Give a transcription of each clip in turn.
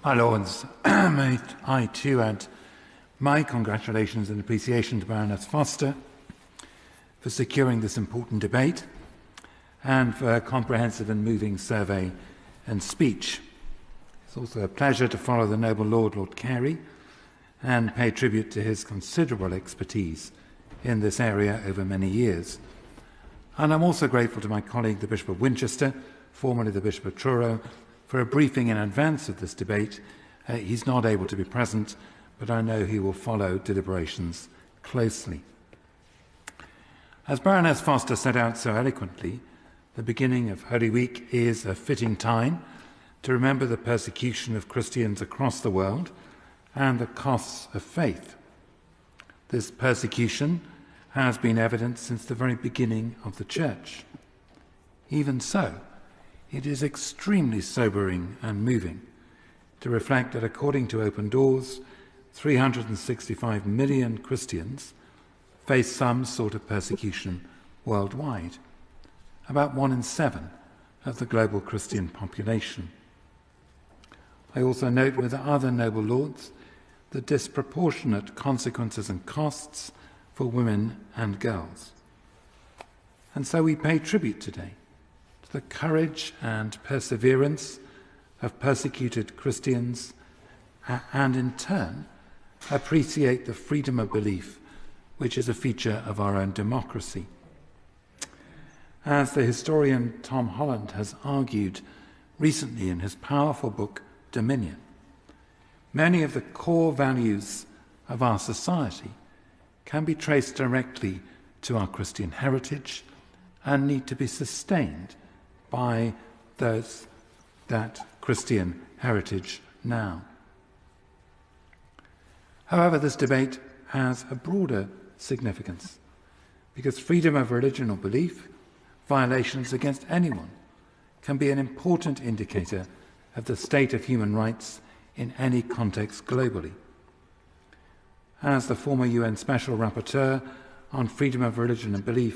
My Lords, may I too add my congratulations and appreciation to Baroness Foster for securing this important debate and for her comprehensive and moving survey and speech. It's also a pleasure to follow the noble Lord Lord Carey and pay tribute to his considerable expertise in this area over many years. And I'm also grateful to my colleague, the Bishop of Winchester, formerly the Bishop of Truro, for a briefing in advance of this debate. He's not able to be present, but I know he will follow deliberations closely. As Baroness Foster set out so eloquently, the beginning of Holy Week is a fitting time to remember the persecution of Christians across the world and the costs of faith. This persecution has been evident since the very beginning of the Church. Even so, it is extremely sobering and moving to reflect that according to Open Doors, 365 million Christians face some sort of persecution worldwide, about 1 in 7 of the global Christian population. I also note with the other noble lords the disproportionate consequences and costs for women and girls. And so we pay tribute today to the courage and perseverance of persecuted Christians and in turn appreciate the freedom of belief which is a feature of our own democracy. As the historian Tom Holland has argued recently in his powerful book Dominion, many of the core values of our society can be traced directly to our Christian heritage and need to be sustained by that Christian heritage now. However, this debate has a broader significance because freedom of religion or belief, violations against anyone, can be an important indicator of the state of human rights in any context globally. As the former UN Special Rapporteur on freedom of religion and belief,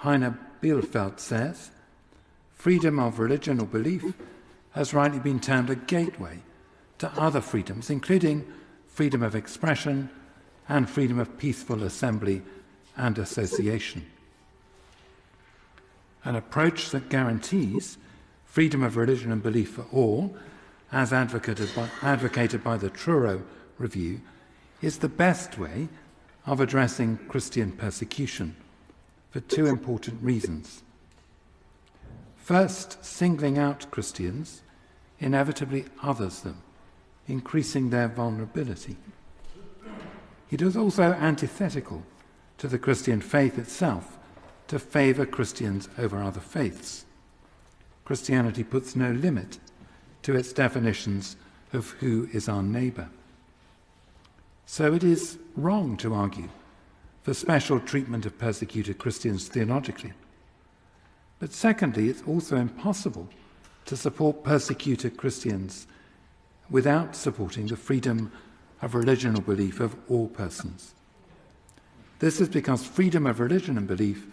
Heiner Bielefeld, says, freedom of religion or belief has rightly been termed a gateway to other freedoms, including freedom of expression and freedom of peaceful assembly and association. An approach that guarantees freedom of religion and belief for all, as advocated by the Truro Review, is the best way of addressing Christian persecution for two important reasons. First, singling out Christians inevitably others them, increasing their vulnerability. It is also antithetical to the Christian faith itself to favour Christians over other faiths. Christianity puts no limit to its definitions of who is our neighbour. So it is wrong to argue for special treatment of persecuted Christians theologically. But secondly, it's also impossible to support persecuted Christians without supporting the freedom of religion or belief of all persons. This is because freedom of religion and belief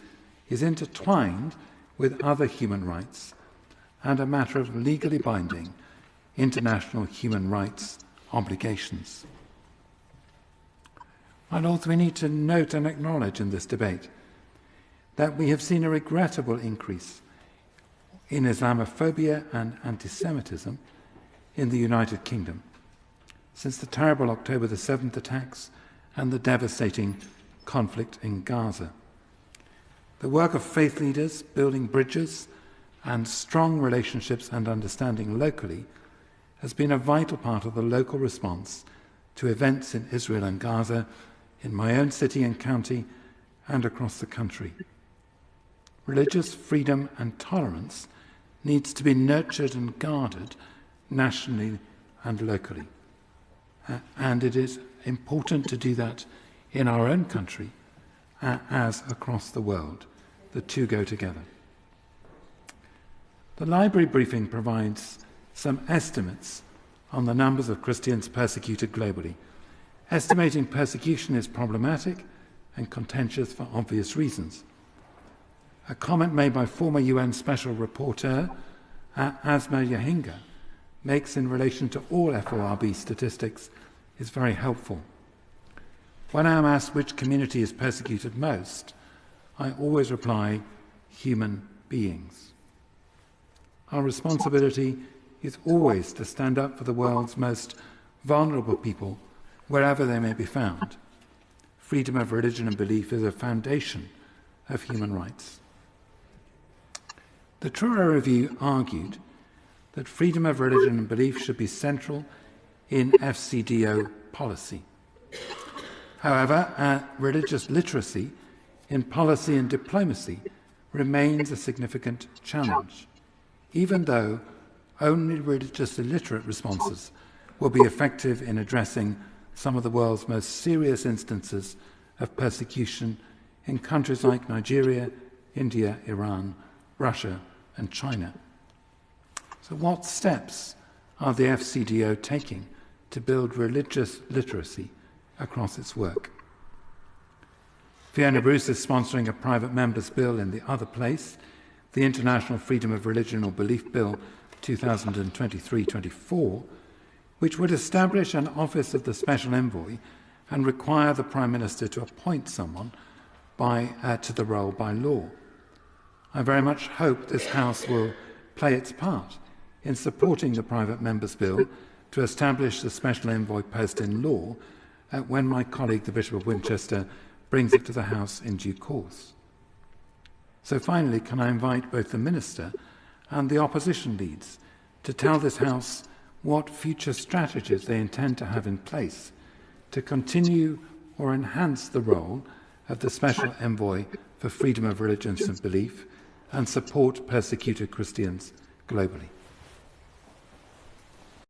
is intertwined with other human rights and a matter of legally binding international human rights obligations. And also we need to note and acknowledge in this debate that we have seen a regrettable increase in Islamophobia and anti-Semitism in the United Kingdom since the terrible October the 7th attacks and the devastating conflict in Gaza. The work of faith leaders building bridges and strong relationships and understanding locally has been a vital part of the local response to events in Israel and Gaza, in my own city and county, and across the country. Religious freedom and tolerance needs to be nurtured and guarded nationally and locally. And it is important to do that in our own country as across the world. The two go together. The library briefing provides some estimates on the numbers of Christians persecuted globally. Estimating persecution is problematic and contentious for obvious reasons. A comment made by former UN Special Rapporteur Asma Yahinga makes in relation to all FORB statistics is very helpful. When I am asked which community is persecuted most, I always reply, human beings. Our responsibility is always to stand up for the world's most vulnerable people, wherever they may be found. Freedom of religion and belief is a foundation of human rights. The Truro Review argued that freedom of religion and belief should be central in FCDO policy. However, religious literacy in policy and diplomacy remains a significant challenge, even though only religiously literate responses will be effective in addressing some of the world's most serious instances of persecution in countries like Nigeria, India, Iran, Russia, and China. So what steps are the FCDO taking to build religious literacy across its work? Fiona Bruce is sponsoring a private member's bill in the other place, the International Freedom of Religion or Belief Bill 2023-24, which would establish an office of the Special Envoy and require the Prime Minister to appoint someone to the role by law. I very much hope this House will play its part in supporting the private member's bill to establish the Special Envoy post in law when my colleague, the Bishop of Winchester, brings it to the House in due course. So finally, can I invite both the Minister and the opposition leads to tell this House what future strategies they intend to have in place to continue or enhance the role of the Special Envoy for Freedom of Religion and Belief and support persecuted Christians globally.